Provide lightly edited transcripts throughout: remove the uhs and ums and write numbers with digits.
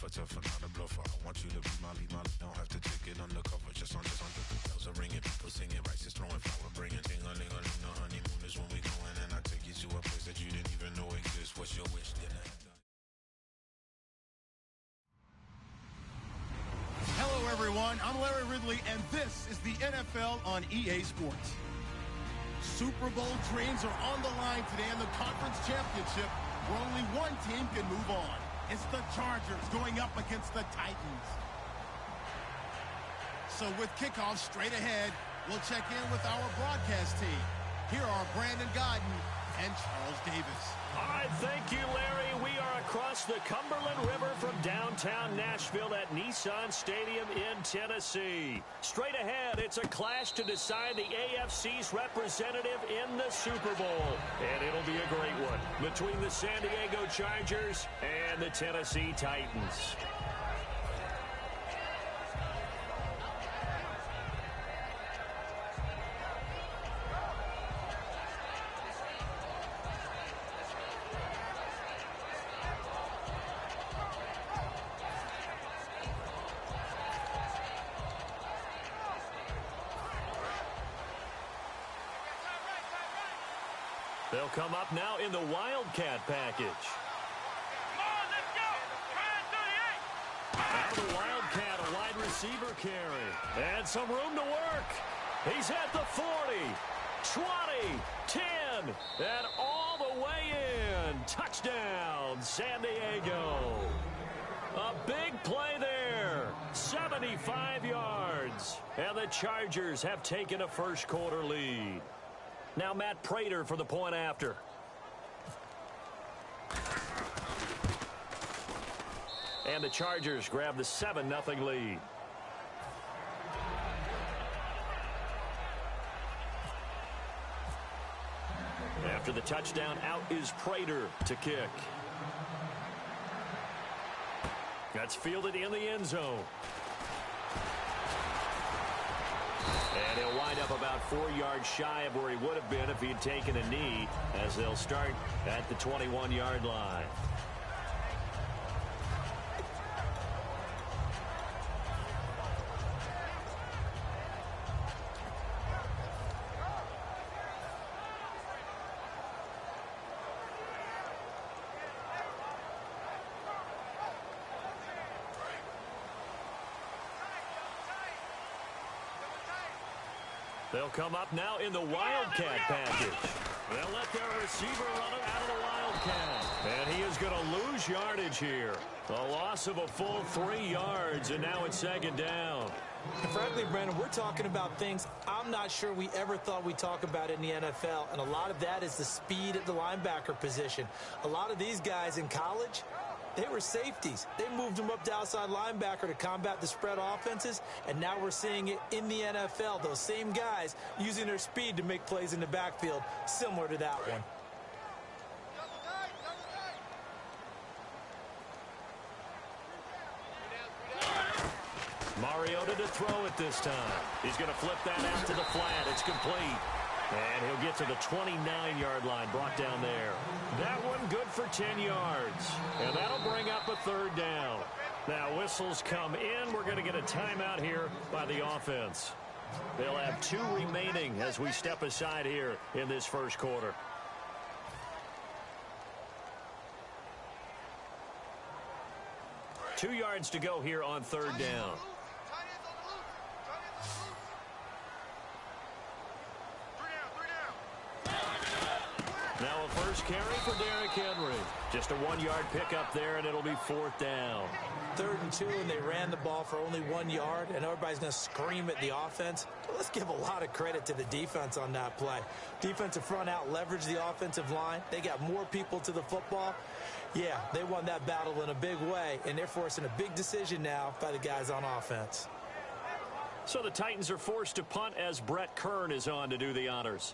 a tougher, not a bluffer. I want you to be my lead, don't have to take it undercover. Just under the bells are ringing, people singing, rice is throwing, flower bringing. Ting-a-ling-a-ling, the honeymoon is when we going, and I take you to a place that you didn't even know exists. What's your wish, dinner? Hello, everyone. I'm Larry Ridley, and this is the NFL on EA Sports. Super Bowl dreams are on the line today in the conference championship, where only one team can move on. It's the Chargers going up against the Titans. So with kickoff straight ahead, we'll check in with our broadcast team. Here are Brandon Godden and Charles Davis. All right, thank you, Larry. We are across the Cumberland River from downtown Nashville at Nissan Stadium in Tennessee. Straight ahead, it's a clash to decide the AFC's representative in the Super Bowl. And it'll be a great one between the San Diego Chargers and the Tennessee Titans. They'll come up now in the Wildcat package. Come on, let's go! Out of the Wildcat, a wide receiver carry. And some room to work. He's at the 40, 20, 10, and all the way in. Touchdown, San Diego. A big play there. 75 yards. And the Chargers have taken a first quarter lead. Now Matt Prater for the point after. And the Chargers grab the 7-0 lead. After the touchdown, out is Prater to kick. That's fielded in the end zone. And he'll wind up about 4 yards shy of where he would have been if he had taken a knee, as they'll start at the 21-yard line. They'll come up now in the Wildcat package. They'll let their receiver run it out of the Wildcat. And he is going to lose yardage here. A loss of a full 3 yards, and now it's second down. And frankly, Brandon, we're talking about things I'm not sure we ever thought we'd talk about in the NFL, and a lot of that is the speed at the linebacker position. A lot of these guys in college, they were safeties. They moved them up to outside linebacker to combat the spread offenses, and now we're seeing it in the NFL. Those same guys using their speed to make plays in the backfield, similar to that one. Mariota to throw it this time. He's going to flip that out to the flat. It's complete. And he'll get to the 29-yard line, brought down there. That one good for 10 yards. And that'll bring up a third down. Now whistles come in. We're going to get a timeout here by the offense. They'll have 2 remaining as we step aside here in this first quarter. Two yards to go here on third down. Now a first carry for Derrick Henry. Just a 1-yard pickup there, and it'll be fourth down. 3rd and 2, and they ran the ball for only 1 yard, and everybody's going to scream at the offense. But let's give a lot of credit to the defense on that play. Defensive front out leveraged the offensive line. They got more people to the football. Yeah, they won that battle in a big way, and they're forcing a big decision now by the guys on offense. So the Titans are forced to punt as Brett Kern is on to do the honors.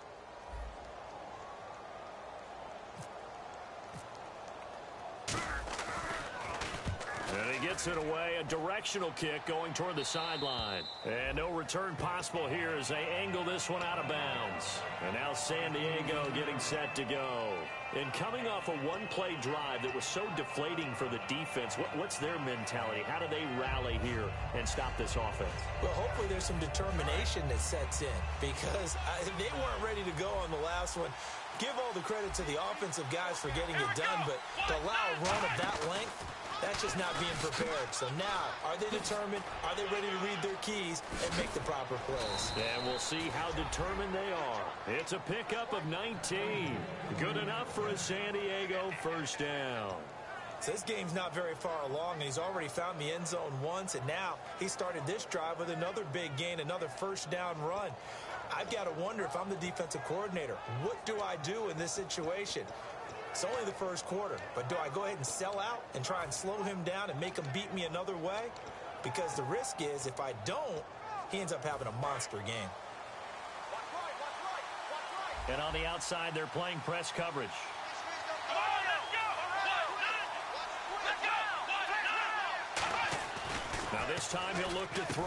And he gets puts it away. A directional kick going toward the sideline. And no return possible here as they angle this one out of bounds. And now San Diego getting set to go. And coming off a one-play drive that was so deflating for the defense, what's their mentality? How do they rally here and stop this offense? Well, hopefully there's some determination that sets in because they weren't ready to go on the last one. Give all the credit to the offensive guys for getting it done, but to allow a run of that length, that's just not being prepared. So now, are they determined? Are they ready to read their keys and make the proper plays? And we'll see how determined they are. It's a pickup of 19. Good enough for a San Diego first down. So this game's not very far along, and he's already found the end zone once, and now he started this drive with another big gain, another first down run. I've got to wonder if I'm the defensive coordinator, what do I do in this situation? It's only the first quarter, but do I go ahead and sell out and try and slow him down and make him beat me another way? Because the risk is if I don't, he ends up having a monster game. And on the outside, they're playing press coverage. Now this time he'll look to throw.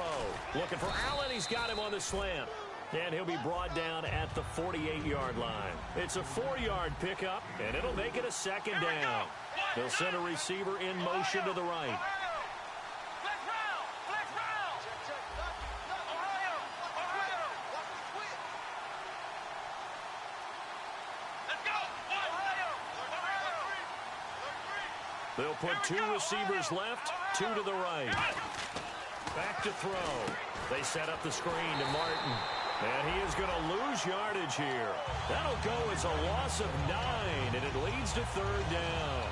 Looking for Allen. He's got him on the slant. And he'll be brought down at the 48-yard line. It's a 4-yard pickup, and it'll make it a second down. They'll send a receiver in motion to the right. They'll put 2 receivers left, 2 to the right. Back to throw. They set up the screen to Martin. And he is going to lose yardage here. That'll go as a loss of 9, and it leads to third down.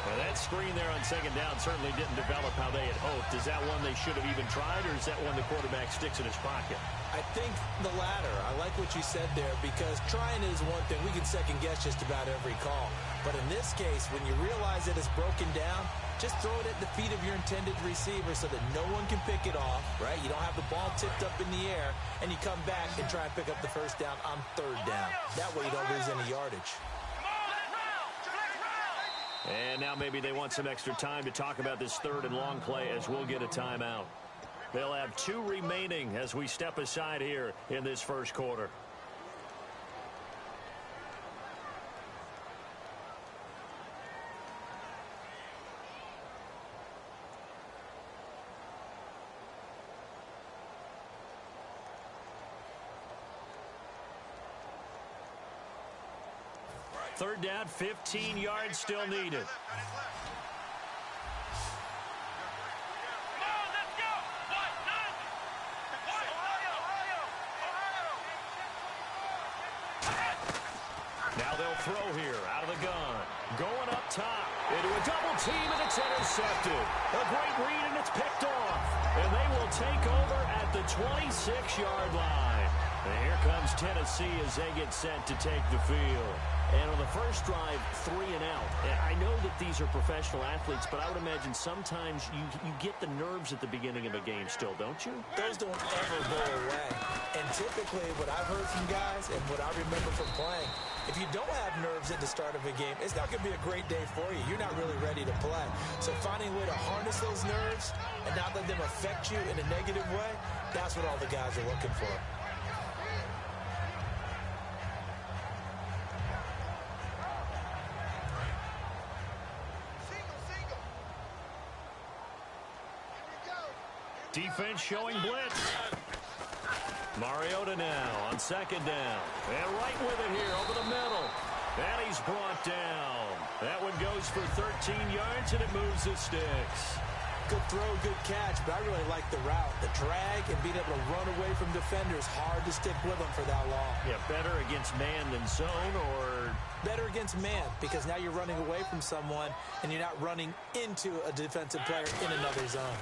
Well, that screen there on second down certainly didn't develop how they had hoped. Is that one they should have even tried, or is that one the quarterback sticks in his pocket? I think the latter. I like what you said there because trying is one thing. We can second-guess just about every call. But in this case, when you realize that it's broken down, just throw it at the feet of your intended receiver so that no one can pick it off, right? You don't have the ball tipped up in the air, and you come back and try and pick up the first down on third down. That way you don't lose any yardage. And now maybe they want some extra time to talk about this third and long play as we'll get a timeout. They'll have 2 remaining as we step aside here in this first quarter. Third down, 15 yards still needed. Now they'll throw here out of the gun. Going up top into a double team, and it's intercepted. A great read, and it's picked off. And they will take over at the 26-yard line. And here comes Tennessee as they get set to take the field. And on the first drive, 3 and out. I know that these are professional athletes, but I would imagine sometimes you get the nerves at the beginning of a game still, don't you? Those don't ever go away. And typically what I've heard from guys and what I remember from playing, if you don't have nerves at the start of a game, it's not going to be a great day for you. You're not really ready to play. So finding a way to harness those nerves and not let them affect you in a negative way, that's what all the guys are looking for. Defense showing blitz. Mariota now on second down. And right with it here over the middle. And he's brought down. That one goes for 13 yards, and it moves the sticks. Good throw, good catch, but I really like the route. The drag and being able to run away from defenders, hard to stick with them for that long. Yeah, better against man than zone, or? Better against man, because now you're running away from someone, and you're not running into a defensive player in another zone.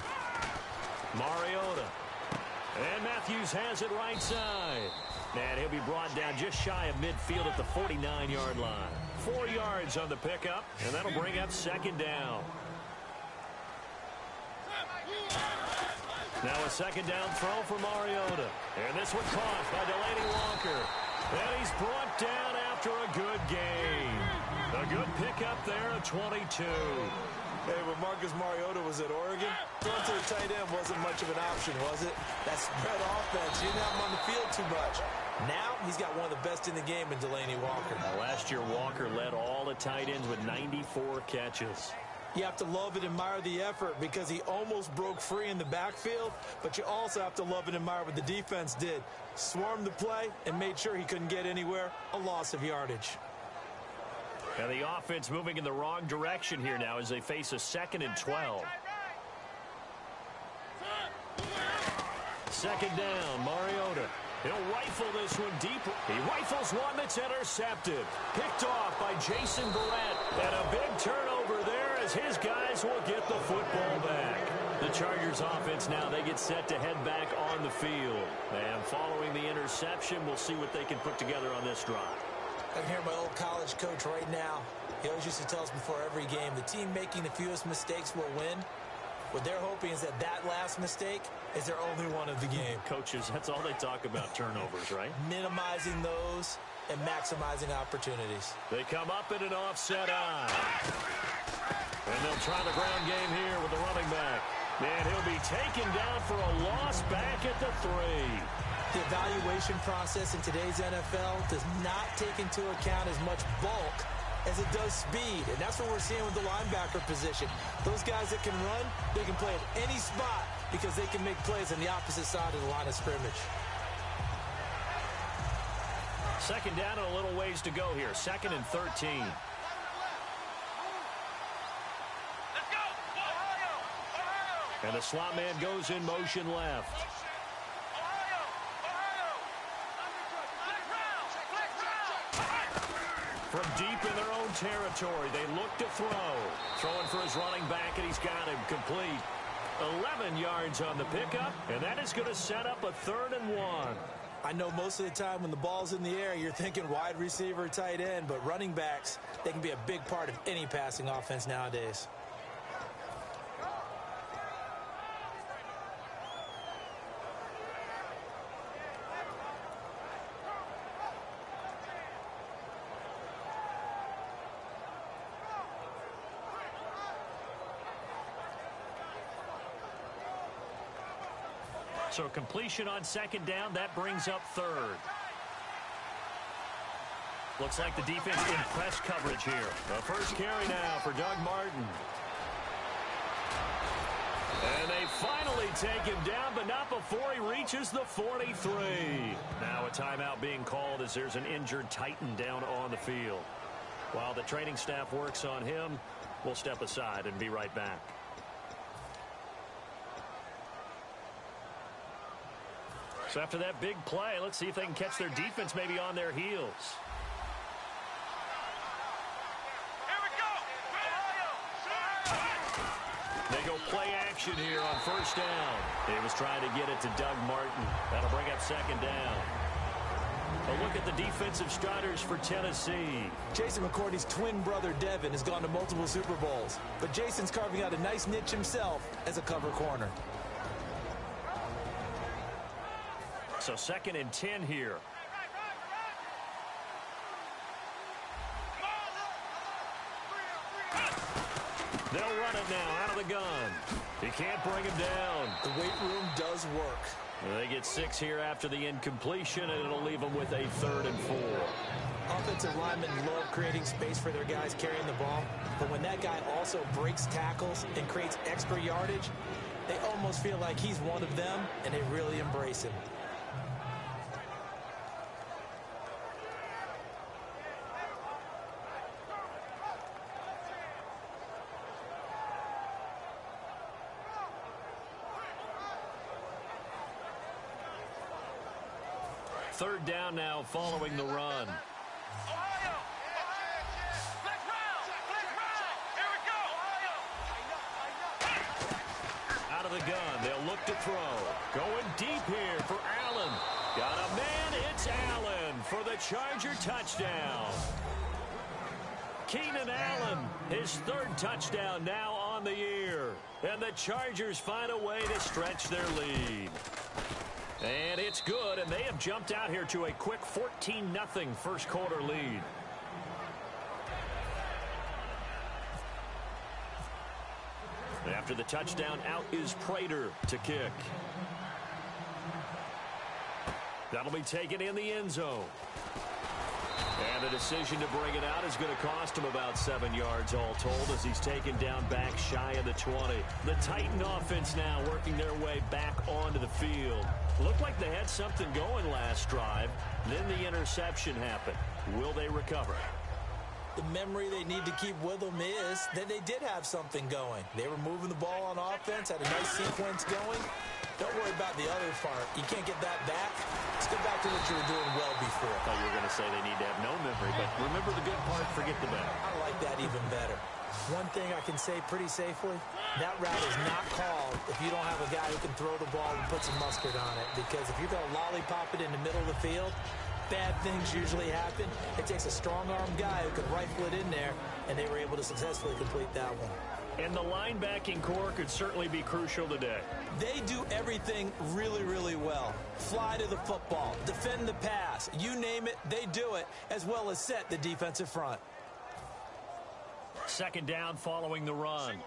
Mariota. And Matthews has it right side. And he'll be brought down just shy of midfield at the 49-yard line. 4 yards on the pickup, and that'll bring up second down. Now a second down throw for Mariota. And this one caught by Delaney Walker. And he's brought down after a good gain. A good pickup there, a 22. Hey, when Marcus Mariota was at Oregon, throwing to the tight end wasn't much of an option, was it? That spread offense, you didn't have him on the field too much. Now, he's got one of the best in the game in Delaney Walker. Last year, Walker led all the tight ends with 94 catches. You have to love and admire the effort because he almost broke free in the backfield, but you also have to love and admire what the defense did. Swarmed the play and made sure he couldn't get anywhere, a loss of yardage. And the offense moving in the wrong direction here now as they face a 2nd and 12. Second down, Mariota. He'll rifle this one deep. He rifles one that's intercepted. Picked off by Jason Barrett. And a big turnover there as his guys will get the football back. The Chargers offense now, they get set to head back on the field. And following the interception, we'll see what they can put together on this drive. I can hear my old college coach right now. He always used to tell us before every game, the team making the fewest mistakes will win. What they're hoping is that last mistake is their only one of the game. Coaches, that's all they talk about, turnovers, right? Minimizing those and maximizing opportunities. They come up in an offset eye. And they'll try the ground game here with the running back. And he'll be taken down for a loss back at the 3. The evaluation process in today's NFL does not take into account as much bulk as it does speed. And that's what we're seeing with the linebacker position. Those guys that can run, they can play at any spot because they can make plays on the opposite side of the line of scrimmage. Second down and a little ways to go here. 2nd and 13. And the slot man goes in motion left. From deep in their own territory, they look to throw. Throwing for his running back, and he's got him complete. 11 yards on the pickup, and that is going to set up a 3rd and 1. I know most of the time when the ball's in the air, you're thinking wide receiver, tight end, but running backs, they can be a big part of any passing offense nowadays. So completion on 2nd down, that brings up 3rd. Looks like the defense in press coverage here. The first carry now for Doug Martin. And they finally take him down, but not before he reaches the 43. Now a timeout being called as there's an injured Titan down on the field. While the training staff works on him, we'll step aside and be right back. So after that big play, let's see if they can catch their defense maybe on their heels. Here we go. They go play action here on 1st down. He was trying to get it to Doug Martin. That'll bring up 2nd down. A look at the defensive starters for Tennessee. Jason McCourty's twin brother, Devin, has gone to multiple Super Bowls. But Jason's carving out a nice niche himself as a cover corner. So 2nd and 10 here. They'll run it now out of the gun. He can't bring him down. The weight room does work. They get 6 here after the incompletion, and it'll leave them with a 3rd and 4. Offensive linemen love creating space for their guys carrying the ball. But when that guy also breaks tackles and creates extra yardage, they almost feel like he's one of them, and they really embrace him. Third down now following the run. Out of the gun, they'll look to throw. Going deep here for Allen. Got a man, it's Allen for the Charger touchdown. Keenan Allen, his 3rd touchdown now on the year. And the Chargers find a way to stretch their lead. And it's good, and they have jumped out here to a quick 14-0 first quarter lead. After the touchdown, out is Prater to kick. That'll be taken in the end zone. And the decision to bring it out is going to cost him about 7 yards all told as he's taken down back shy of the 20. The Titan offense now working their way back onto the field. Looked like they had something going last drive. Then the interception happened. Will they recover? The memory they need to keep with them is that they did have something going. They were moving the ball on offense, had a nice sequence going. Don't worry about the other part. You can't get that back. Let's get back to what you were doing well before. I thought you were going to say they need to have no memory, but remember the good part, forget the bad. I like that even better. One thing I can say pretty safely, that route is not called if you don't have a guy who can throw the ball and put some mustard on it. Because if you're going to lollipop it in the middle of the field, bad things usually happen. It takes a strong-arm guy who can rifle it in there, and they were able to successfully complete that one. And the linebacking core could certainly be crucial today. They do everything really, really well. Fly to the football, defend the pass, you name it, they do it, as well as set the defensive front. Second down following the run. Single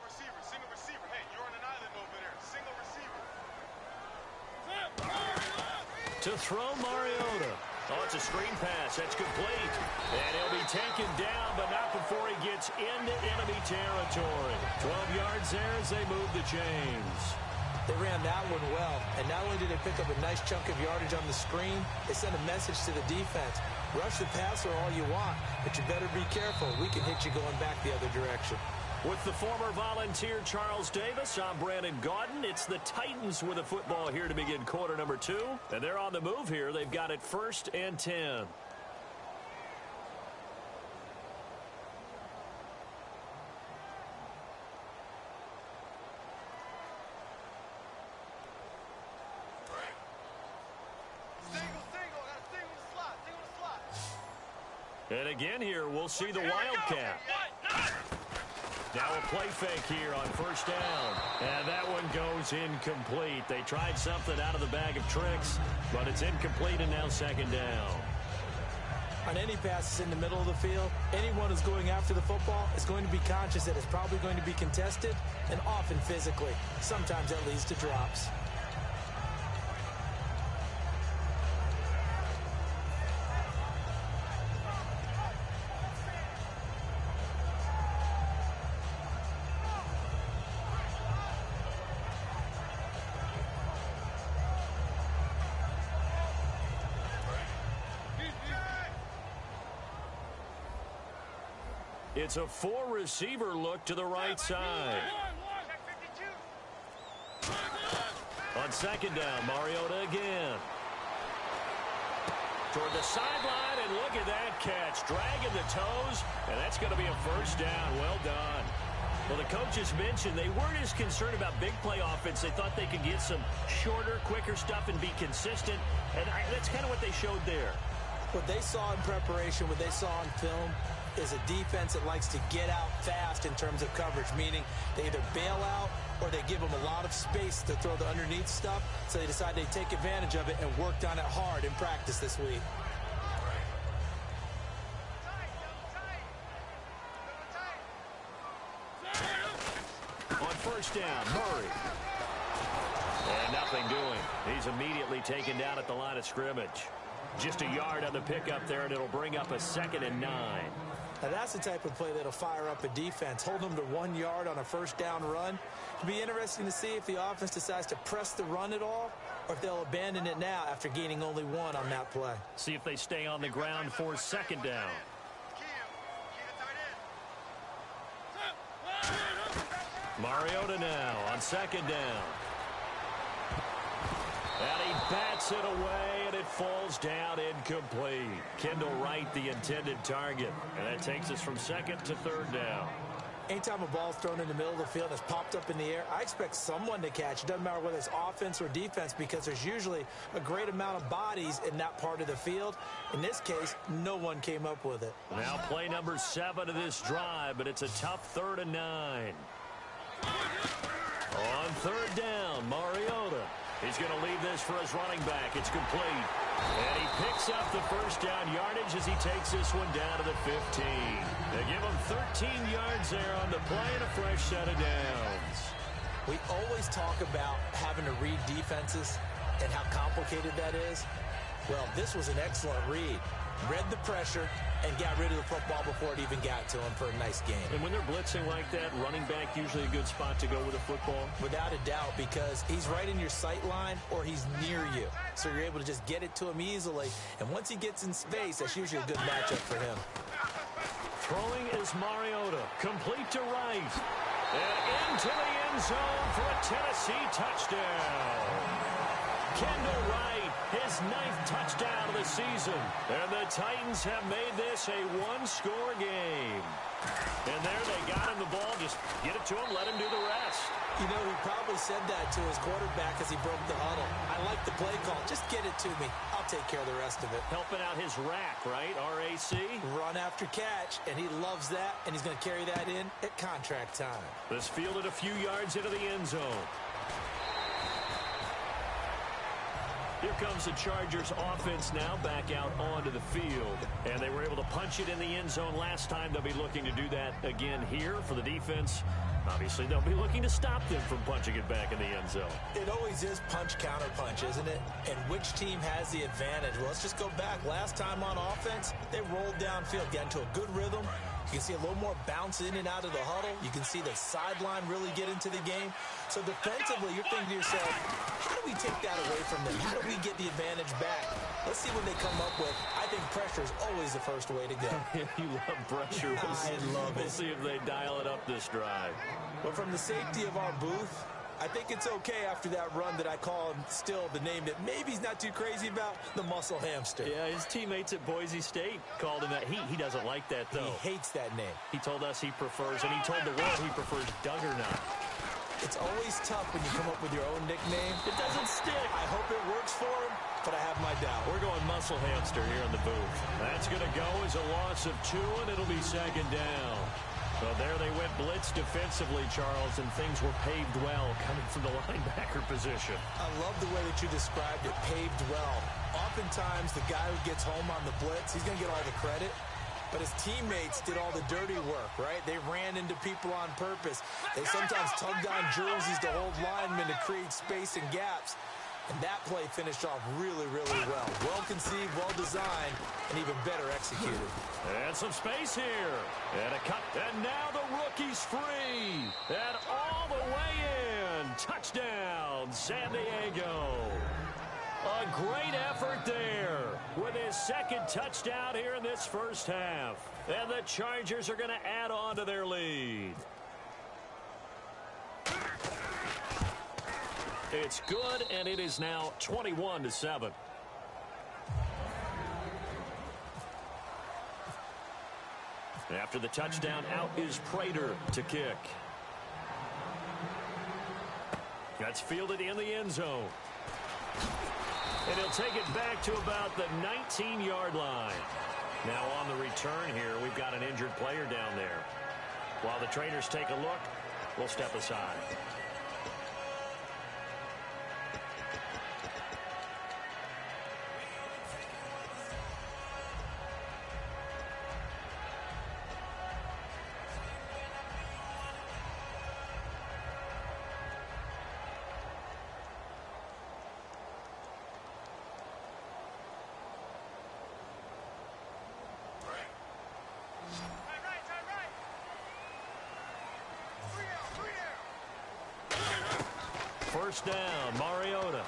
receiver. Hey, you're on an island over there. Single receiver. To throw Mariota. Oh, it's a screen pass. That's complete. And he'll be taken down, but not before he gets into enemy territory. 12 yards there as they move the chains. They ran that one well, and not only did they pick up a nice chunk of yardage on the screen, they sent a message to the defense. Rush the passer all you want, but you better be careful. We can hit you going back the other direction. With the former Volunteer Charles Davis, I'm Brandon Gaudin. It's the Titans with the football here to begin quarter number 2. And they're on the move here. They've got it 1st and 10. And again here, we'll see the Wildcat. Now a play fake here on 1st down. And that one goes incomplete. They tried something out of the bag of tricks, but it's incomplete and now 2nd down. On any passes in the middle of the field, anyone who's going after the football is going to be conscious that it's probably going to be contested and often physically. Sometimes that leads to drops. It's a 4-receiver look to the right side. On 2nd down, Mariota again. Toward the sideline, and look at that catch. Dragging the toes, and that's going to be a 1st down. Well done. Well, the coaches mentioned they weren't as concerned about big play offense. They thought they could get some shorter, quicker stuff and be consistent, and that's kind of what they showed there. What they saw in preparation, what they saw on film, is a defense that likes to get out fast in terms of coverage, meaning they either bail out or they give them a lot of space to throw the underneath stuff, so they decide they take advantage of it and worked on it hard in practice this week. On 1st down, Murray. And nothing doing. He's immediately taken down at the line of scrimmage. Just a yard on the pickup there, and it'll bring up a 2nd and 9. Now that's the type of play that'll fire up a defense. Hold them to 1 yard on a 1st down run. It'll be interesting to see if the offense decides to press the run at all, or if they'll abandon it now after gaining only 1 on that play. See if they stay on the ground for 2nd down. Mariota now on 2nd down. And he bats it away, and it falls down incomplete. Kendall Wright, the intended target. And that takes us from 2nd to 3rd down. Anytime a ball's thrown in the middle of the field that's popped up in the air, I expect someone to catch. It doesn't matter whether it's offense or defense, because there's usually a great amount of bodies in that part of the field. In this case, no one came up with it. Now play number 7 of this drive, but it's a tough 3rd and 9. On 3rd down, Mariota. He's going to leave this for his running back. It's complete. And he picks up the 1st down yardage as he takes this one down to the 15. They give him 13 yards there on the play and a fresh set of downs. We always talk about having to read defenses and how complicated that is. Well, this was an excellent read. Read the pressure and got rid of the football before it even got to him for a nice game. And when they're blitzing like that, running back usually a good spot to go with a football? Without a doubt, because he's right in your sight line or he's near you. So you're able to just get it to him easily. And once he gets in space, that's usually a good matchup for him. Throwing is Mariota. Complete to right. And into the end zone for a Tennessee touchdown. Kendall Wright, his 9th touchdown of the season. And the Titans have made this a one-score game. And there they got him the ball. Just get it to him, let him do the rest. You know, he probably said that to his quarterback as he broke the huddle. I like the play call. Just get it to me. I'll take care of the rest of it. Helping out his rack, right? RAC. Run after catch, and he loves that, and he's going to carry that in at contract time. This fielded a few yards into the end zone. Here comes the Chargers offense now back out onto the field. And they were able to punch it in the end zone last time. They'll be looking to do that again here for the defense. Obviously, they'll be looking to stop them from punching it back in the end zone. It always is punch-counter-punch, isn't it? And which team has the advantage? Well, let's just go back. Last time on offense, they rolled downfield, got into a good rhythm. You can see a little more bounce in and out of the huddle. You can see the sideline really get into the game. So defensively, you're thinking to yourself, how do we take that away from them? How do we get the advantage back? Let's see what they come up with. I think pressure is always the first way to go. You love pressure. I love it. We'll see if they dial it up this drive. But from the safety of our booth, I think it's okay after that run that I call him still the name that maybe he's not too crazy about, the muscle hamster. Yeah, his teammates at Boise State called him that. He doesn't like that, though. He hates that name. He told us he prefers, and he told the world he prefers Duggernaut. It's always tough when you come up with your own nickname. It doesn't stick. I hope it works for him, but I have my doubt. We're going muscle hamster here in the booth. That's going to go as a loss of 2, and it'll be second down. So there they went blitz defensively, Charles, and things were paved well coming from the linebacker position. I love the way that you described it, paved well. Oftentimes, the guy who gets home on the blitz, he's going to get all the credit. But his teammates did all the dirty work, right? They ran into people on purpose. They sometimes tugged on jerseys to hold linemen to create space and gaps. And that play finished off really, really well. Well-conceived, well-designed, and even better executed. And some space here. And a cut. And now the rookie's free. And all the way in. Touchdown, San Diego. A great effort there with his second touchdown here in this first half. And the Chargers are going to add on to their lead. It's good, and it is now 21-7. After the touchdown, out is Prater to kick. That's fielded in the end zone. And he'll take it back to about the 19-yard line. Now on the return here, we've got an injured player down there. While the Traders take a look, we'll step aside. First down, Mariota.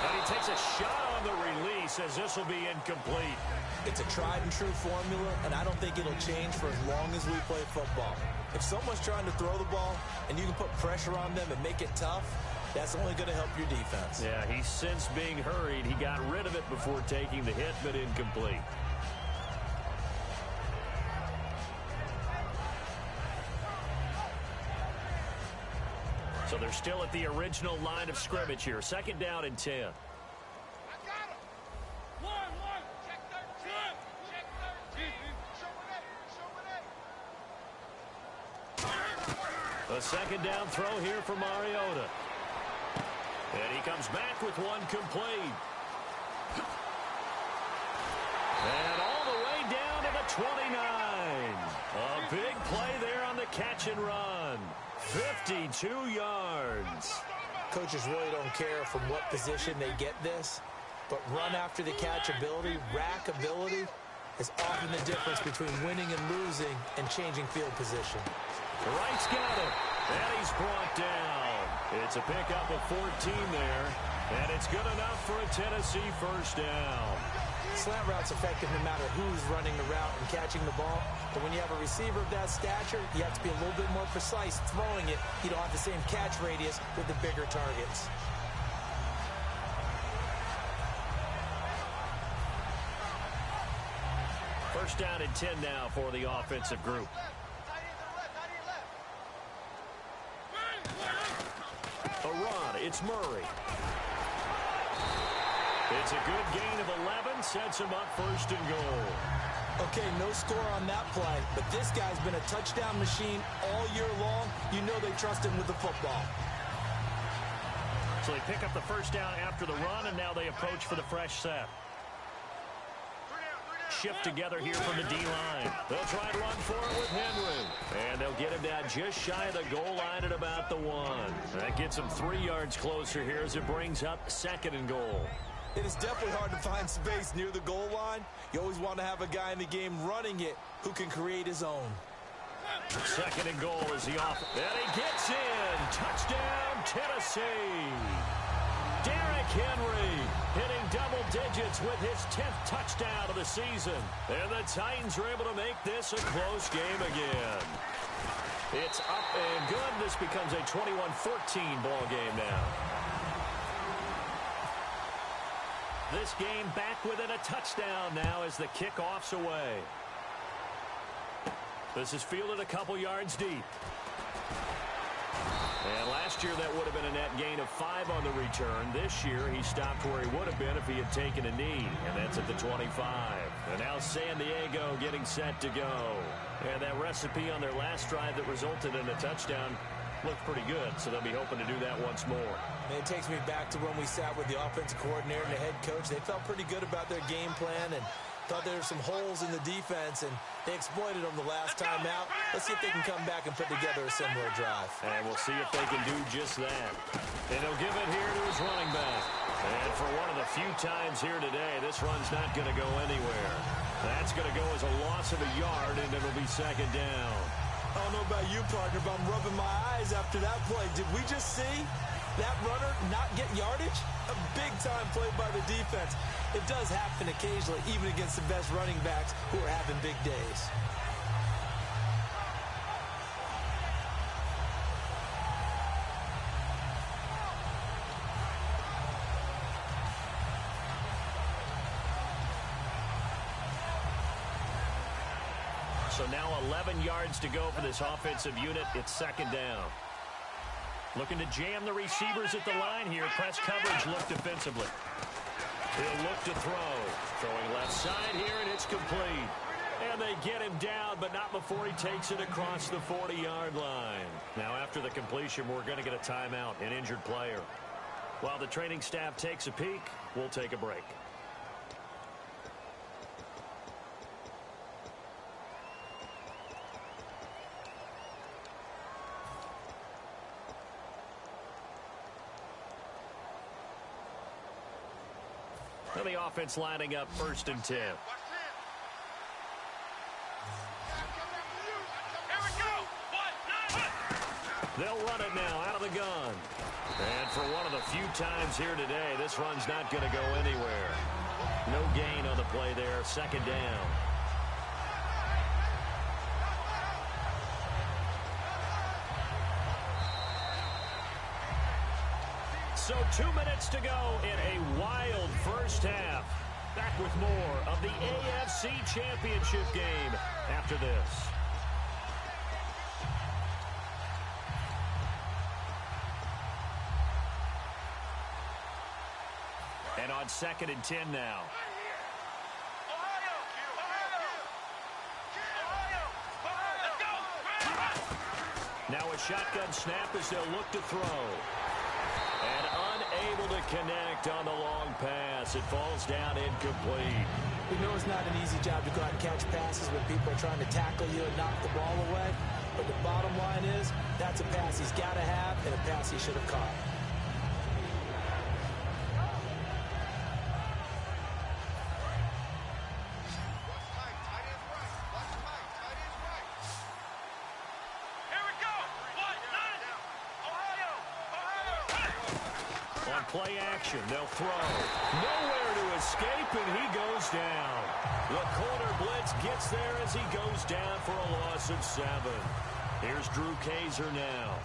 And he takes a shot on the release as this will be incomplete. It's a tried-and-true formula, and I don't think it'll change for as long as we play football. If someone's trying to throw the ball and you can put pressure on them and make it tough, that's only going to help your defense. Yeah, he's since being hurried. He got rid of it before taking the hit, but incomplete. So they're still at the original line of scrimmage here. Second down and 10. I got him. One. Check 13. Check 13. Show it. A second down throw here for Mariota. And he comes back with one complete. And all the way down to the 29. A big play there on the catch and run. 52 yards. Coaches really don't care from what position they get this, but run after the catch ability, rack ability, is often the difference between winning and losing and changing field position. Wright's got it, and he's brought down. It's a pickup of 14 there, and it's good enough for a Tennessee first down. Slant route's effective no matter who's running the route and catching the ball, but when you have a receiver of that stature, you have to be a little bit more precise throwing it. You don't have the same catch radius with the bigger targets. First down and 10 now for the offensive group. A run, it's Murray. It's a good gain of 11, sets him up first and goal. Okay, no score on that play, but this guy's been a touchdown machine all year long. You know they trust him with the football. So they pick up the first down after the run, and now they approach for the fresh set. Shift together here from the D-line. They'll try and run for it with Henry. And they'll get him down just shy of the goal line at about the 1. That gets him 3 yards closer here as it brings up second and goal. It is definitely hard to find space near the goal line. You always want to have a guy in the game running it who can create his own. Second and goal is the off. And he gets in. Touchdown, Tennessee. Derrick Henry hitting double digits with his 10th touchdown of the season. And the Titans are able to make this a close game again. It's up and good. This becomes a 21-14 ball game now. This game back within a touchdown now as the kickoff's away. This is fielded a couple yards deep. And last year that would have been a net gain of 5 on the return. This year he stopped where he would have been if he had taken a knee. And that's at the 25. And now San Diego getting set to go. And that recipe on their last drive that resulted in a touchdown looked pretty good. So they'll be hoping to do that once more. It takes me back to when we sat with the offensive coordinator and the head coach. They felt pretty good about their game plan and thought there were some holes in the defense, and they exploited them the last time out. Let's see if they can come back and put together a similar drive. And we'll see if they can do just that. And he'll give it here to his running back. And for one of the few times here today, this run's not going to go anywhere. That's going to go as a loss of a yard, and it'll be second down. I don't know about you, partner, but I'm rubbing my eyes after that play. Did we just see that runner not get yardage? A big-time play by the defense. It does happen occasionally, even against the best running backs who are having big days. So now 11 yards to go for this offensive unit. It's second down. Looking to jam the receivers at the line here. Press coverage look defensively. He'll look to throw. Throwing left side here, and it's complete. And they get him down, but not before he takes it across the 40-yard line. Now after the completion, we're going to get a timeout, an injured player. While the training staff takes a peek, we'll take a break. And the offense lining up first and 10. They'll run it now out of the gun. And for one of the few times here today, this run's not going to go anywhere. No gain on the play there. Second down. So 2 minutes to go in a wild first half. Back with more of the AFC Championship game after this. And on second and 10 now. Now a shotgun snap as they'll look to throw. And unable to connect on the long pass. pass. It falls down incomplete. We know it's not an easy job to go out and catch passes when people are trying to tackle you and knock the ball away. But the bottom line is, that's a pass he's got to have and a pass he should have caught. On play action, they'll throw. Nowhere to escape, and he goes down. The corner blitz gets there as he goes down for a loss of 7. Here's Drew Kaiser now,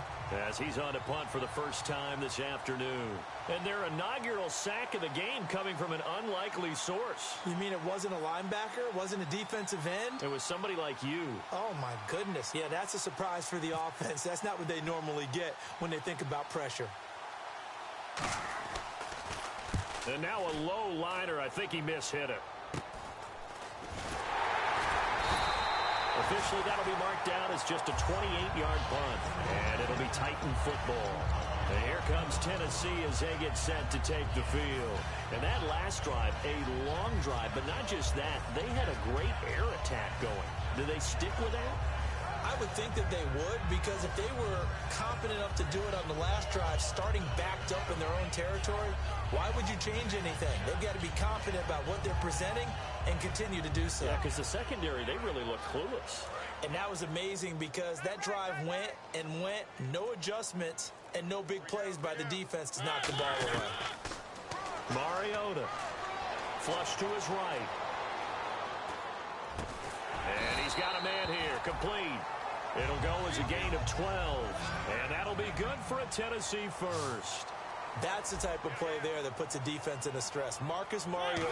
as he's on to punt for the first time this afternoon. And their inaugural sack of the game coming from an unlikely source. You mean it wasn't a linebacker? It wasn't a defensive end? It was somebody like you. Oh, my goodness. Yeah, that's a surprise for the offense. That's not what they normally get when they think about pressure. And now a low liner. I think he mishit it. Officially, that'll be marked down as just a 28-yard punt. And it'll be Titan football. And here comes Tennessee as they get set to take the field. And that last drive, a long drive, but not just that. They had a great air attack going. Do they stick with that? I would think that they would, because if they were confident enough to do it on the last drive, starting backed up in their own territory, why would you change anything? They've got to be confident about what they're presenting and continue to do so. Yeah, because the secondary, they really look clueless. And that was amazing because that drive went and went, no adjustments, and no big plays by the defense to knock the ball away. Mariota, flush to his right. And he's got a man here, complete. It'll go as a gain of 12, and that'll be good for a Tennessee first. That's the type of play there that puts a defense in a stress. Marcus Mariota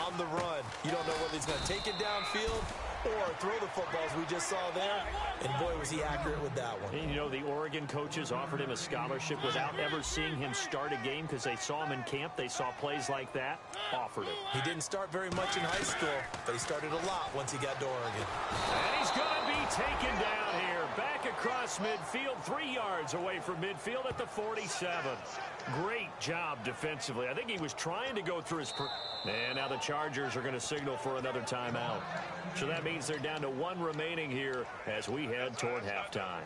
on the run. You don't know whether he's going to take it downfield or throw the footballs we just saw there. And boy, was he accurate with that one. And you know, the Oregon coaches offered him a scholarship without ever seeing him start a game because they saw him in camp. They saw plays like that, offered him. He didn't start very much in high school, but he started a lot once he got to Oregon. And he's going to be taken down here. Back across midfield, 3 yards away from midfield at the 47. Great job defensively. I think he was trying to go through his... And now the Chargers are going to signal for another timeout. So that means they're down to 1 remaining here as we head toward halftime.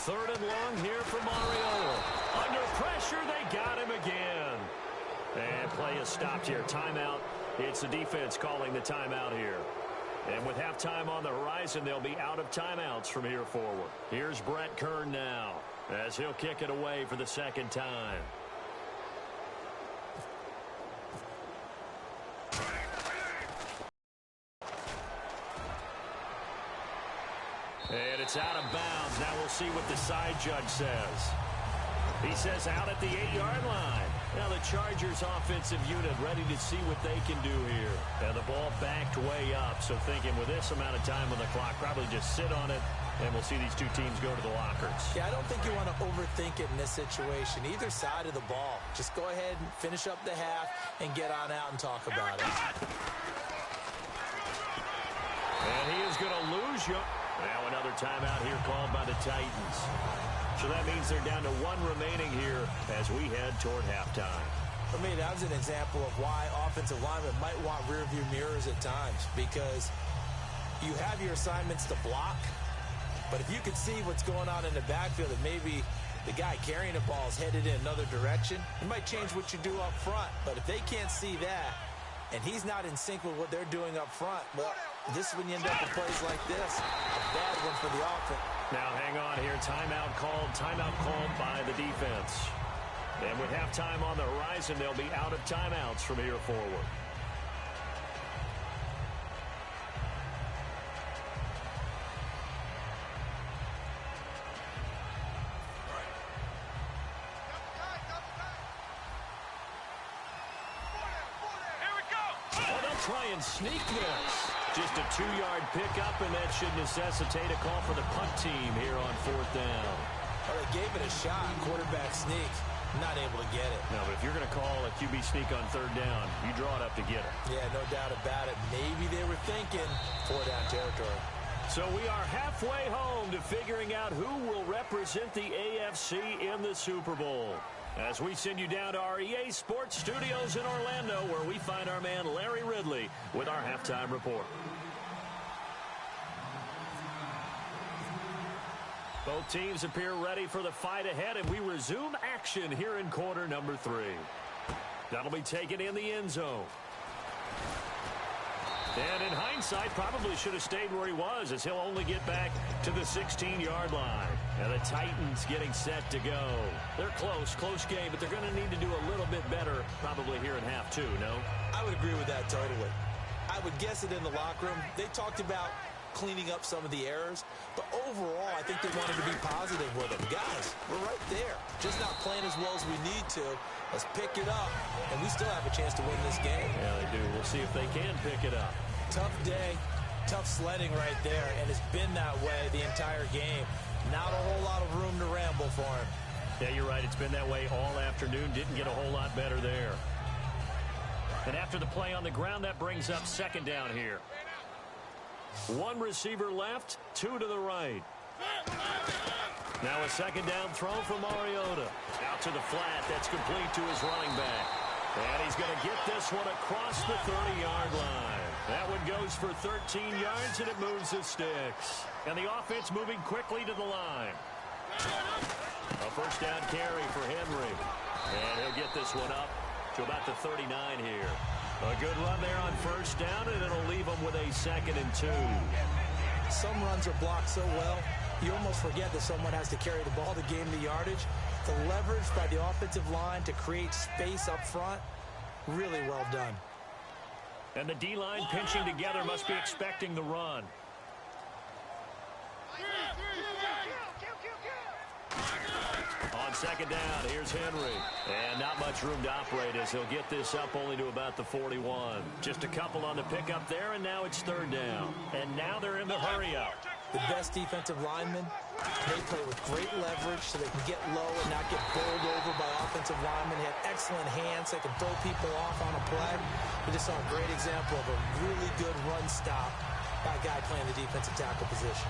Third and long here for Mariota. Under pressure, they got him again. And play is stopped here. Timeout. It's the defense calling the timeout here. And with halftime on the horizon, they'll be out of timeouts from here forward. Here's Brett Kern now as he'll kick it away for the second time. And it's out of bounds. Now we'll see what the side judge says. He says out at the 8-yard line. Now the Chargers offensive unit ready to see what they can do here. And the ball backed way up. So thinking with this amount of time on the clock, probably just sit on it. And we'll see these two teams go to the lockers. Yeah, I don't think you want to overthink it in this situation. Either side of the ball. Just go ahead and finish up the half and get on out and talk about it. And he is going to lose you. Now another timeout here called by the Titans. So that means they're down to 1 remaining here as we head toward halftime. For me, that was an example of why offensive linemen might want rearview mirrors at times, because you have your assignments to block, but if you could see what's going on in the backfield and maybe the guy carrying the ball is headed in another direction, you might change what you do up front. But if they can't see that and he's not in sync with what they're doing up front, well, this is when you end up with plays like this. A bad one for the offense. Now hang on here. Timeout called by the defense. And with halftime on the horizon, they'll be out of timeouts from here forward. try and sneak this. Just a 2-yard pickup, and that should necessitate a call for the punt team here on 4th down. Well, they gave it a shot. Quarterback sneak. Not able to get it. No, but if you're going to call a QB sneak on 3rd down, you draw it up to get it. Yeah, no doubt about it. Maybe they were thinking 4-down territory. So we are halfway home to figuring out who will represent the AFC in the Super Bowl. As we send you down to our EA Sports Studios in Orlando, where we find our man Larry Ridley with our halftime report. Both teams appear ready for the fight ahead, and we resume action here in quarter number 3. That'll be taken in the end zone. And in hindsight, probably should have stayed where he was, as he'll only get back to the 16-yard line. And the Titans getting set to go. They're close game, but they're going to need to do a little bit better probably here in half 2, no? I would agree with that totally. I would guess it in the locker room. They talked about cleaning up some of the errors, but overall, I think they wanted to be positive with them. Guys, we're right there. Just not playing as well as we need to. Let's pick it up, and we still have a chance to win this game. Yeah, they do. We'll see if they can pick it up. Tough day, tough sledding right there, and it's been that way the entire game. Not a whole lot of room to ramble for him. Yeah, you're right. It's been that way all afternoon. Didn't get a whole lot better there. And after the play on the ground, that brings up 2nd down here. 1 receiver left, 2 to the right. Now a 2nd down throw from Mariota. Out to the flat. That's complete to his running back. And he's going to get this one across the 30-yard line. That one goes for 13 yards, and it moves the sticks. And the offense moving quickly to the line. A 1st down carry for Henry. And he'll get this one up to about the 39 here. A good run there on 1st down, and it'll leave them with a 2nd and 2. Some runs are blocked so well, you almost forget that someone has to carry the ball to gain the yardage. The leverage by the offensive line to create space up front, really well done. And the D-line pinching together must be expecting the run. On 2nd down, here's Henry. And not much room to operate as he'll get this up only to about the 41. Just a couple on the pickup there, and now it's 3rd down. And now they're in the hurry-up. The best defensive linemen, they play with great leverage so they can get low and not get bowled over by offensive linemen. They have excellent hands. They can throw people off on a play. We just saw a great example of a really good run stop by a guy playing the defensive tackle position.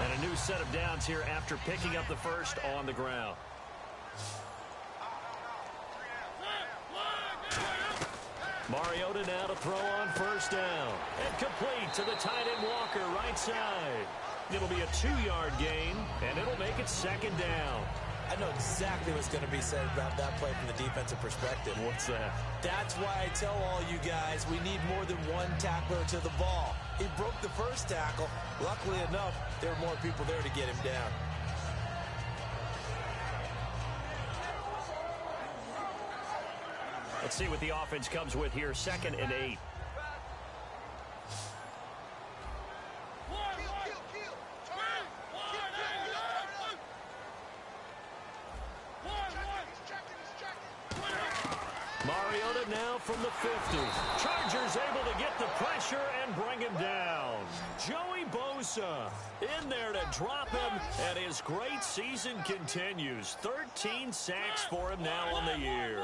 And a new set of downs here after picking up the 1st on the ground. Mariota now to throw on 1st down. And complete to the tight end Walker, right side. It'll be a 2-yard gain, and it'll make it 2nd down. I know exactly what's going to be said about that play from the defensive perspective. What's that? That's why I tell all you guys we need more than one tackler to the ball. He broke the 1st tackle. Luckily enough, there were more people there to get him down. Let's see what the offense comes with here. 2nd and 8. Mariota now from the 50. Chargers able to get the pressure and bring him down. Joey Bosa in there to drop him, and his great season continues. 13 sacks for him now on the year.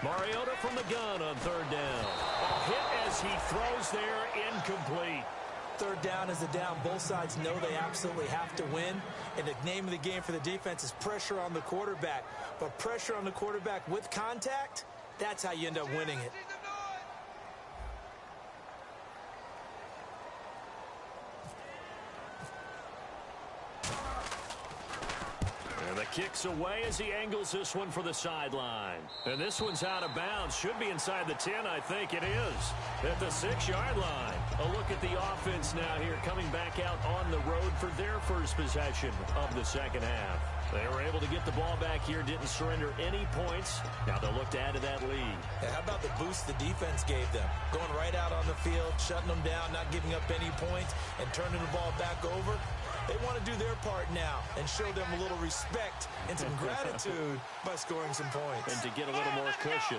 Mariota from the gun on 3rd down. A hit as he throws there, incomplete. 3rd down is a down. Both sides know they absolutely have to win. And the name of the game for the defense is pressure on the quarterback. But pressure on the quarterback with contact, that's how you end up winning it. And the kick's away as he angles this one for the sideline. And this one's out of bounds. Should be inside the 10, I think it is. At the 6-yard line. A look at the offense now here, coming back out on the road for their first possession of the 2nd half. They were able to get the ball back here, didn't surrender any points. Now they'll look to add to that lead. Yeah, how about the boost the defense gave them? Going right out on the field, shutting them down, not giving up any points, and turning the ball back over. They want to do their part now and show them a little respect and some gratitude by scoring some points. And to get a little more cushion.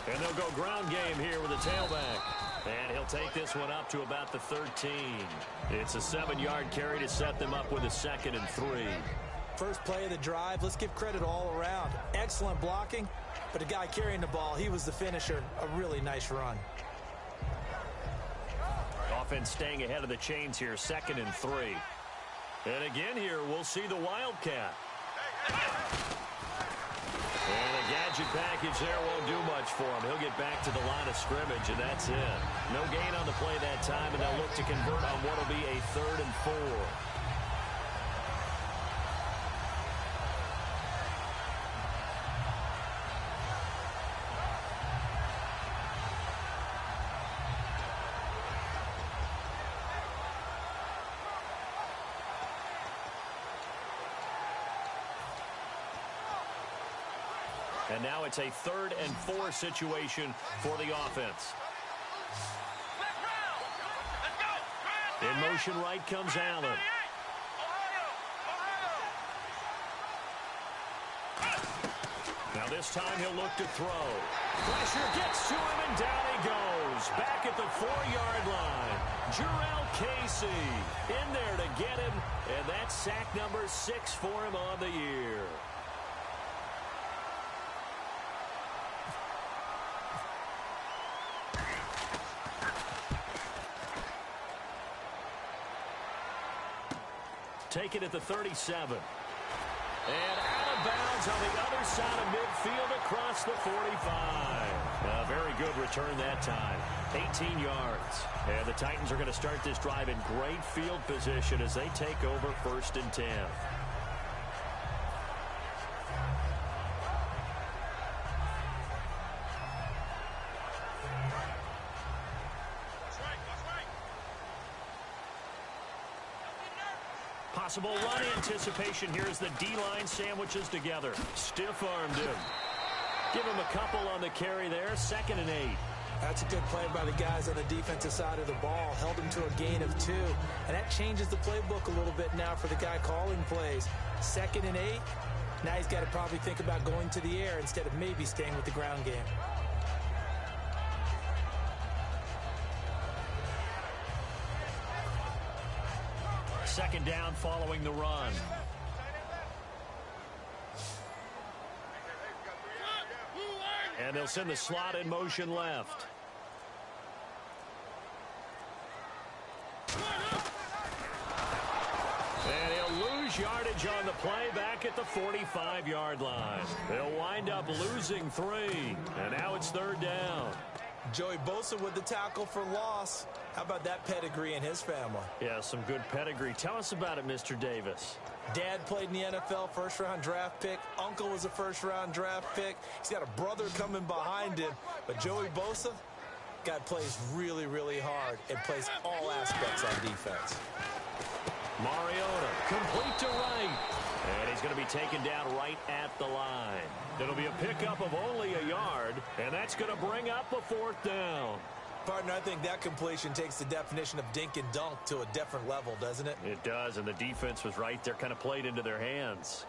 And they'll go ground game here with a tailback. And he'll take this one up to about the 13. It's a 7-yard carry to set them up with a 2nd and 3. First play of the drive, let's give credit all around. Excellent blocking, but the guy carrying the ball, he was the finisher. A really nice run. Offense staying ahead of the chains here, 2nd and 3. And again here, we'll see the Wildcat. And a gadget package there won't do much for him. He'll get back to the line of scrimmage, and that's it. No gain on the play that time, and they'll look to convert on what will be a 3rd and 4. And now it's a 3rd and 4 situation for the offense. In motion right comes Allen. Now this time he'll look to throw. Pressure gets to him and down he goes. Back at the 4-yard line. Jarrell Casey in there to get him. And that's sack number 6 for him on the year. Take it at the 37. And out of bounds on the other side of midfield across the 45. A very good return that time. 18 yards. And the Titans are going to start this drive in great field position as they take over 1st and 10. Possible run anticipation here as the D-line sandwiches together. Stiff-armed him. Give him a couple on the carry there. 2nd and 8. That's a good play by the guys on the defensive side of the ball. Held him to a gain of 2. And that changes the playbook a little bit now for the guy calling plays. 2nd and 8. Now he's got to probably think about going to the air instead of maybe staying with the ground game. Second down following the run. And they'll send the slot in motion left. And he'll lose yardage on the play back at the 45-yard line. They'll wind up losing 3. And now it's 3rd down. Joey Bosa with the tackle for loss. How about that pedigree in his family? Yeah, some good pedigree. Tell us about it, Mr. Davis. Dad played in the NFL, 1st-round draft pick. Uncle was a 1st-round draft pick. He's got a brother coming behind him. But Joey Bosa, guy plays really, really hard and plays all aspects on defense. Mariota, complete to right. And he's going to be taken down right at the line. It'll be a pickup of only a yard, and that's going to bring up a 4th down. Partner, I think that completion takes the definition of dink and dunk to a different level, doesn't it? It does, and the defense was right there, kind of played into their hands.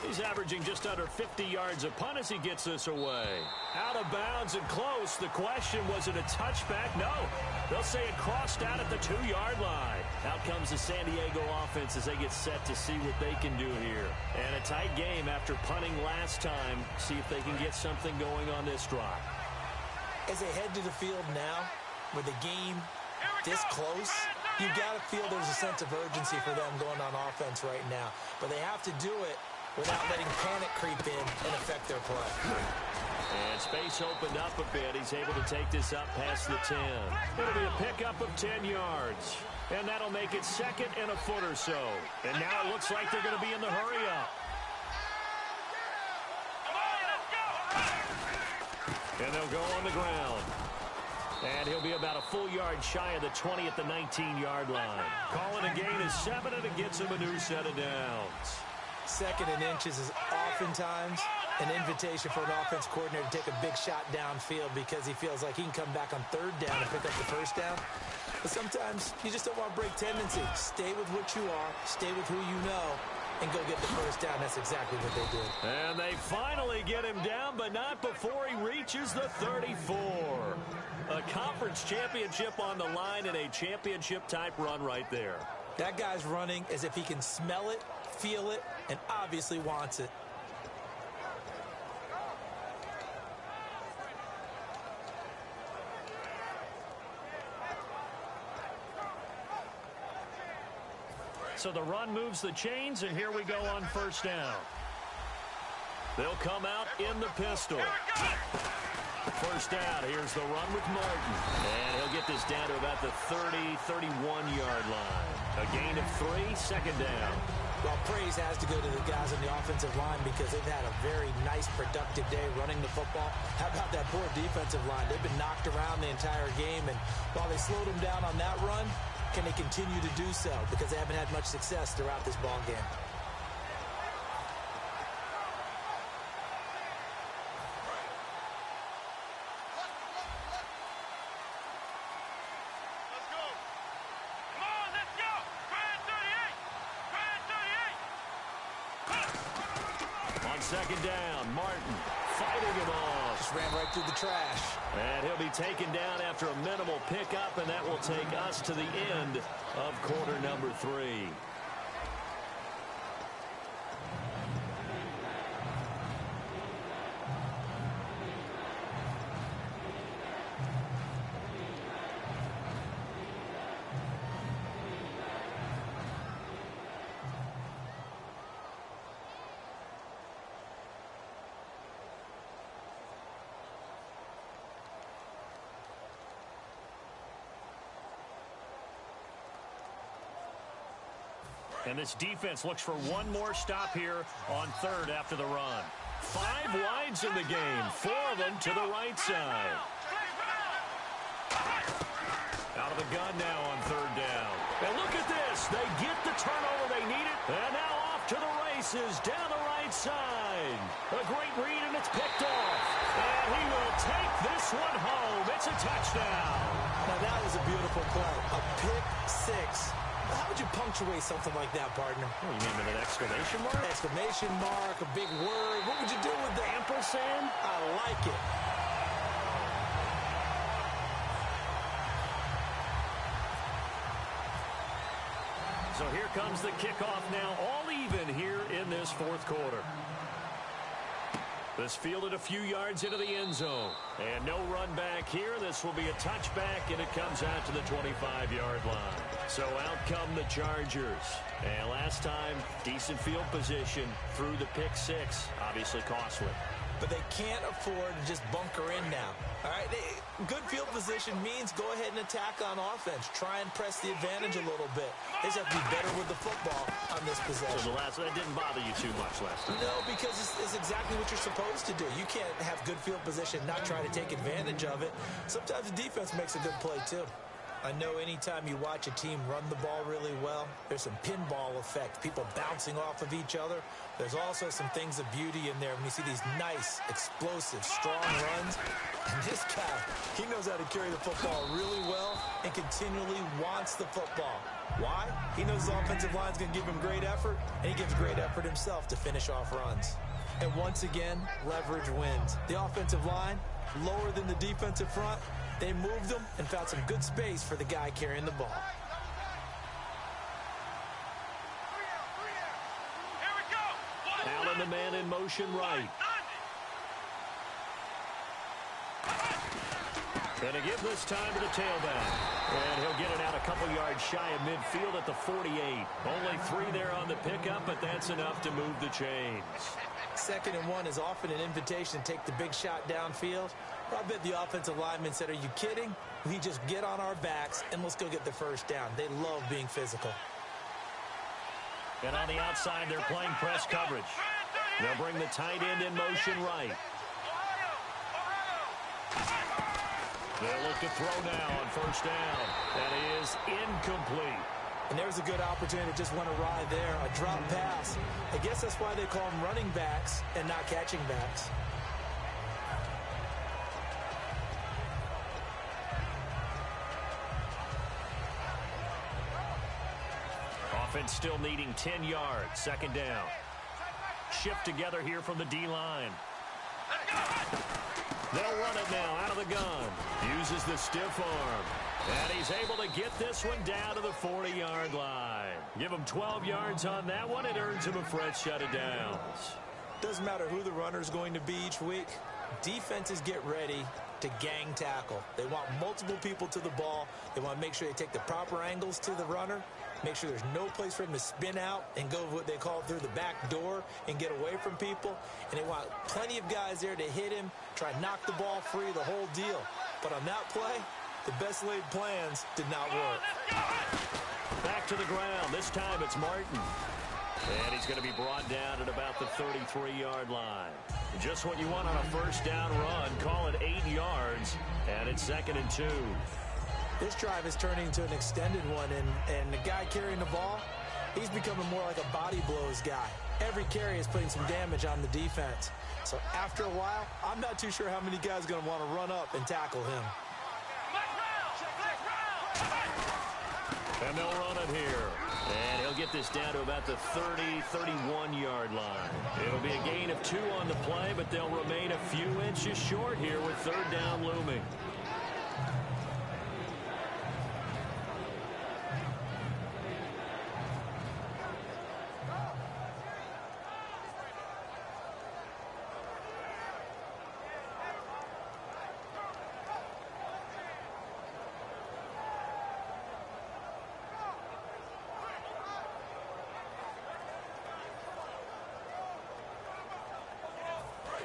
He's averaging just under 50 yards a punt as he gets this away. Out of bounds and close. The question, was it a touchback? No. They'll say it crossed out at the 2-yard line. Out comes the San Diego offense as they get set to see what they can do here. And a tight game after punting last time. See if they can get something going on this drive. As they head to the field now, with the game this close, you got to feel there's a sense of urgency for them going on offense right now. But they have to do it without letting panic creep in and affect their play. And space opened up a bit. He's able to take this up past the 10. It'll be a pickup of 10 yards. And that'll make it 2nd and a foot or so. And now it looks like they're going to be in the hurry-up. And they'll go on the ground. And he'll be about a full yard shy of the 20 at the 19-yard line. Calling a gain of 7, and it gets him a new set of downs. 2nd and inches is oftentimes an invitation for an offense coordinator to take a big shot downfield because he feels like he can come back on 3rd down and pick up the 1st down. But sometimes you just don't want to break tendency. Stay with what you are, stay with who you know, and go get the 1st down. That's exactly what they did. And they finally get him down, but not before he reaches the 34. A conference championship on the line and a championship-type run right there. That guy's running as if he can smell it, feel it, and obviously wants it. So the run moves the chains, and here we go on 1st down. They'll come out in the pistol. 1st down, here's the run with Martin. And he'll get this down to about the 30, 31-yard line. A gain of 3, 2nd down. Well, praise has to go to the guys on the offensive line because they've had a very nice, productive day running the football. How about that poor defensive line? They've been knocked around the entire game, and while they slowed them down on that run, can they continue to do so? Because they haven't had much success throughout this ball game. Let's go. Come on, let's go. Brand 38. Brand 38. On 2nd down, Martin fighting him off. Just ran right through the trash. And he'll be taken down after a minimal pickup, and that will take us to the end of quarter number 3. And this defense looks for one more stop here on 3rd after the run. 5 wides in the game, 4 of them to the right side. Out of the gun now on 3rd down. And look at this. They get the turnover they needed. And now off to the races down the right side. A great read, and it's picked off. And he will take this one home. It's a touchdown. Now, that was a beautiful play. A pick 6. How would you punctuate something like that, partner? Oh, you mean with an exclamation mark? Exclamation mark, a big word. What would you do with that? Ampersand? I like it. So here comes the kickoff now, all even here in this 4th quarter. This fielded a few yards into the end zone. And no run back here. This will be a touchback, and it comes out to the 25-yard line. So out come the Chargers. And last time, decent field position through the pick 6. Obviously costly. But they can't afford to just bunker in now. All right, good field position means go ahead and attack on offense. Try and press the advantage a little bit. They just have to be better with the football on this possession. So that didn't bother you too much last time? No, because it's exactly what you're supposed to do. You can't have good field position, not try to take advantage of it. Sometimes the defense makes a good play, too. I know anytime you watch a team run the ball really well, there's some pinball effect, people bouncing off of each other. There's also some things of beauty in there when you see these nice, explosive, strong runs. And this guy, he knows how to carry the football really well and continually wants the football. Why? He knows the offensive line's going to give him great effort, and he gives great effort himself to finish off runs. And once again, leverage wins. The offensive line, lower than the defensive front. They moved them and found some good space for the guy carrying the ball. Here we go. Allen, the man in motion right. Going to give this time to the tailback. And he'll get it out a couple yards shy of midfield at the 48. Only 3 there on the pickup, but that's enough to move the chains. 2nd and 1 is often an invitation to take the big shot downfield. I bet the offensive linemen said, are you kidding? We just get on our backs and let's go get the 1st down. They love being physical. And on the outside, they're playing press coverage. They'll bring the tight end in motion right. They'll look to throw now on first down. That is incomplete. And there's a good opportunity to just want to ride there. A drop pass. I guess that's why they call them running backs and not catching backs. Offense still needing 10 yards. Second down. Shift together here from the D-line. They'll run it now out of the gun. Uses the stiff arm. And he's able to get this one down to the 40-yard line. Give him 12 yards on that one. It earns him a fresh shut of downs. Doesn't matter who the runner is going to be each week. Defenses get ready to gang tackle. They want multiple people to the ball. They want to make sure they take the proper angles to the runner. Make sure there's no place for him to spin out and go what they call through the back door and get away from people. And they want plenty of guys there to hit him, try to knock the ball free, the whole deal. But on that play, the best laid plans did not work. Back to the ground. This time it's Martin. And he's going to be brought down at about the 33-yard line. Just what you want on a first down run. Call it 8 yards. And it's 2nd and 2. This drive is turning into an extended one, and the guy carrying the ball, he's becoming more like a body blows guy. Every carry is putting some damage on the defense. So after a while, I'm not too sure how many guys are going to want to run up and tackle him. And they'll run it here. And he'll get this down to about the 30, 31-yard line. It'll be a gain of 2 on the play, but they'll remain a few inches short here with third down looming.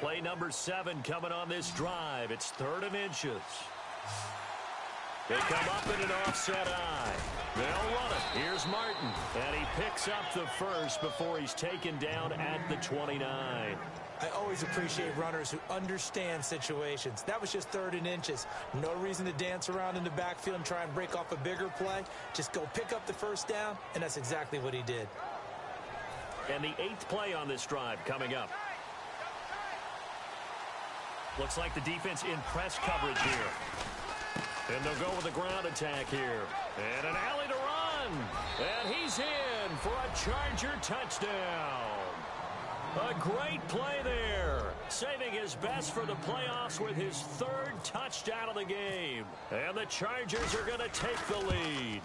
Play number 7 coming on this drive. It's 3rd and inches. They come up in an offset eye. They'll run it. Here's Martin. And he picks up the first before he's taken down at the 29. I always appreciate runners who understand situations. That was just 3rd and inches. No reason to dance around in the backfield and try and break off a bigger play. Just go pick up the first down, and that's exactly what he did. And the 8th play on this drive coming up. Looks like the defense in press coverage here. And they'll go with a ground attack here. And an alley to run. And he's in for a Charger touchdown. A great play there. Saving his best for the playoffs with his 3rd touchdown of the game. And the Chargers are going to take the lead.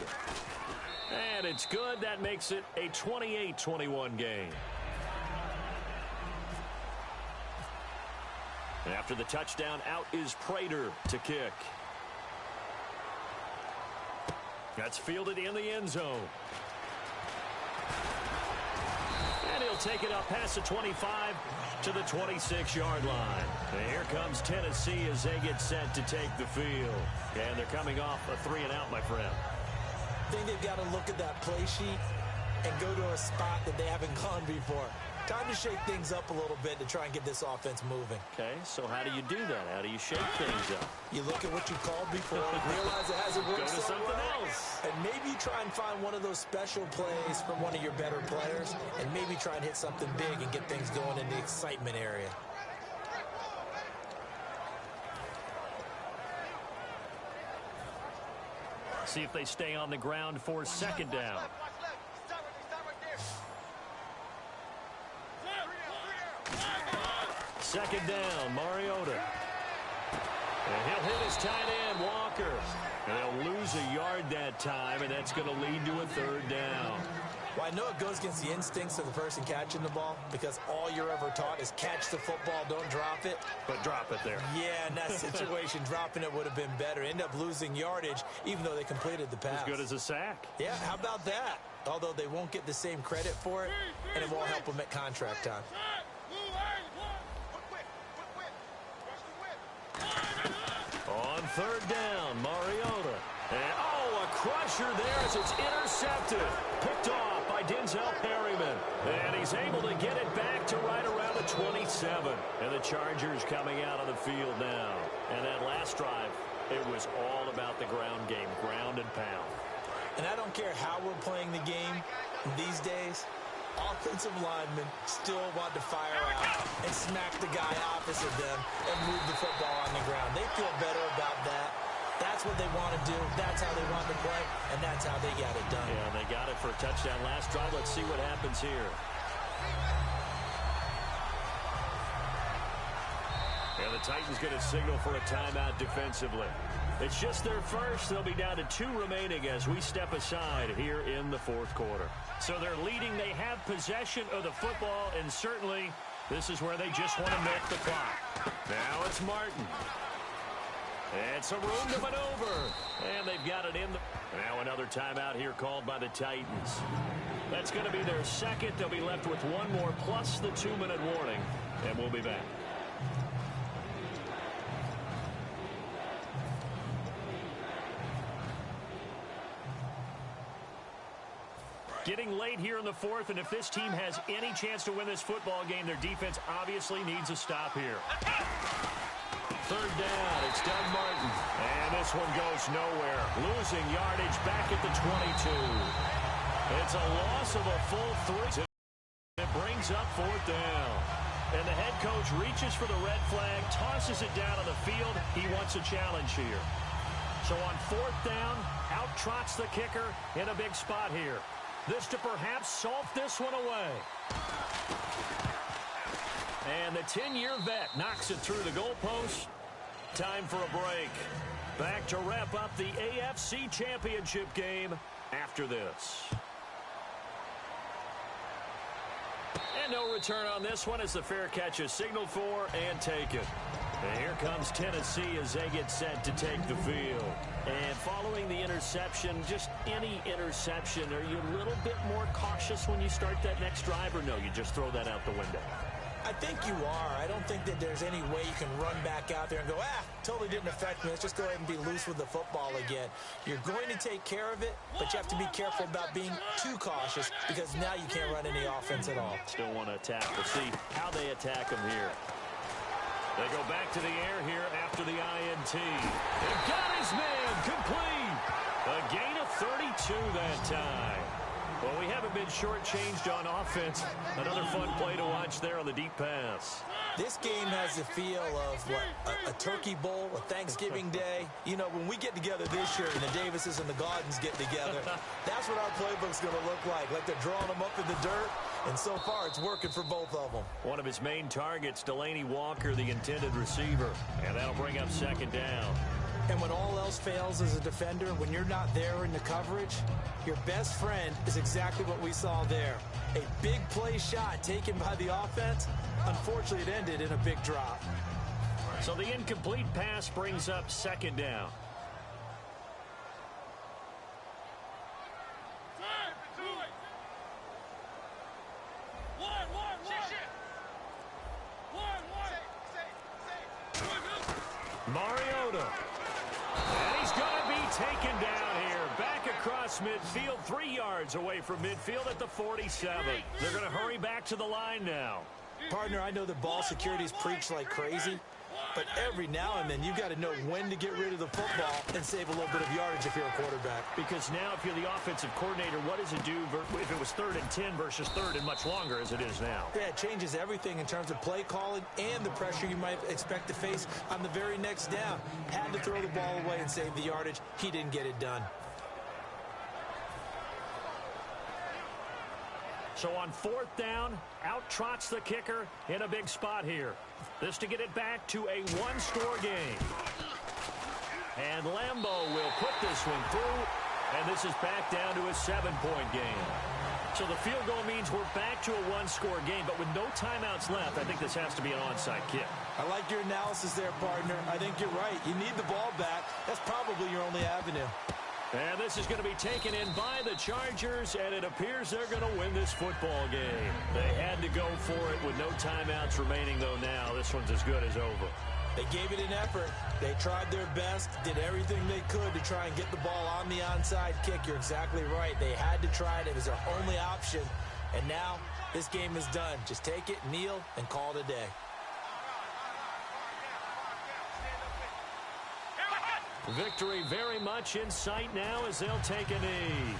And it's good. That makes it a 28-21 game. After the touchdown, out is Prater to kick. That's fielded in the end zone. And he'll take it up past the 25 to the 26-yard line. And here comes Tennessee as they get set to take the field. And they're coming off a 3-and-out, my friend. I think they've got to look at that play sheet and go to a spot that they haven't gone before. Time to shake things up a little bit to try and get this offense moving. Okay, so how do you do that? How do you shake things up? You look at what you called before, realize it hasn't worked Go to so something well, else. and maybe try and find one of those special plays from one of your better players, and maybe try and hit something big and get things going in the excitement area. See if they stay on the ground for 2nd down. Second down, Mariota. And he'll hit his tight end, Walker. And they'll lose a yard that time, and that's going to lead to a 3rd down. Well, I know it goes against the instincts of the person catching the ball because all you're ever taught is catch the football, don't drop it. But drop it there. Yeah, in that situation, dropping it would have been better. End up losing yardage, even though they completed the pass. As good as a sack. Yeah, how about that? Although they won't get the same credit for it, and it won't help them at contract time. On 3rd down, Mariota. And, a crusher there as it's intercepted. Picked off by Denzel Perryman. And he's able to get it back to right around the 27. And the Chargers coming out of the field now. And that last drive, It was all about the ground game, ground and pound. And I don't care how we're playing the game these days, offensive linemen still want to fire out and smack the guy opposite them and move the football on the ground. They feel better about that. That's what they want to do. That's how they want to play, and that's how they got it done. Yeah, and they got it for a touchdown last drive. Let's see what happens here. And the Titans get a signal for a timeout defensively. It's just their first. They'll be down to 2 remaining as we step aside here in the fourth quarter. So they're leading. They have possession of the football, and certainly this is where they just want to milk the clock. Now it's Martin. And some room to maneuver. And they've got it in. Now another timeout here called by the Titans. That's going to be their second. They'll be left with one more plus the 2-minute warning. And we'll be back. Getting late here in the fourth, and if this team has any chance to win this football game, their defense obviously needs a stop here. Third down, it's Doug Martin. And this one goes nowhere. Losing yardage back at the 22. It's a loss of a full 3. It brings up fourth down. And the head coach reaches for the red flag, tosses it down on the field. He wants a challenge here. So on fourth down, out trots the kicker in a big spot here. This to perhaps salt this one away. And the 10-year vet knocks it through the goalpost. Time for a break. Back to wrap up the AFC Championship game after this. And no return on this one as the fair catch is signaled for and taken. And here comes Tennessee as they get set to take the field. And following the interception, just any interception, are you a little bit more cautious when you start that next drive, or no, you just throw that out the window? I think you are. I don't think that there's any way you can run back out there and go, totally didn't affect me. Let's just go ahead and be loose with the football again. You're going to take care of it, but you have to be careful about being too cautious because now you can't run any offense at all. Still want to attack. We'll see how they attack them here. They go back to the air here after the INT. They've got his man complete. A gain of 32 that time. Well, we haven't been shortchanged on offense. Another fun play to watch there on the deep pass. This game has the feel of, a turkey bowl, a Thanksgiving day. You know, when we get together this year and the Davises and the Gaudens get together, that's what our playbook's going to look like. Like they're drawing them up in the dirt, and so far it's working for both of them. One of his main targets, Delaney Walker, the intended receiver, and that'll bring up second down. And when all else fails as a defender, when you're not there in the coverage, your best friend is exactly what we saw there. A big play shot taken by the offense. Unfortunately, it ended in a big drop. So the incomplete pass brings up second down. Mariota. And he's going to be taken down here. Back across midfield, 3 yards away from midfield at the 47. They're going to hurry back to the line now. Partner, I know that ball security's preached like crazy, but every now and then you've got to know when to get rid of the football and save a little bit of yardage if you're a quarterback. Because now if you're the offensive coordinator, what does it do if it was 3rd and 10 versus 3rd and much longer as it is now? Yeah, it changes everything in terms of play calling and the pressure you might expect to face on the very next down. Had to throw the ball away and save the yardage. He didn't get it done. So on fourth down, out trots the kicker in a big spot here. This to get it back to a one-score game. And Lambeau will put this one through, and this is back down to a 7-point game. So the field goal means we're back to a one-score game, but with no timeouts left, I think this has to be an onside kick. I like your analysis there, partner. I think you're right. You need the ball back. That's probably your only avenue. And this is going to be taken in by the Chargers, and it appears they're going to win this football game. They had to go for it with no timeouts remaining, though, now. This one's as good as over. They gave it an effort. They tried their best, did everything they could to try and get the ball on the onside kick. You're exactly right. They had to try it. It was their only option. And now this game is done. Just take it, kneel, and call it a day. Victory very much in sight now as they'll take a knee.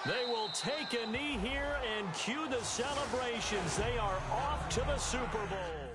They will take a knee here and cue the celebrations. They are off to the Super Bowl.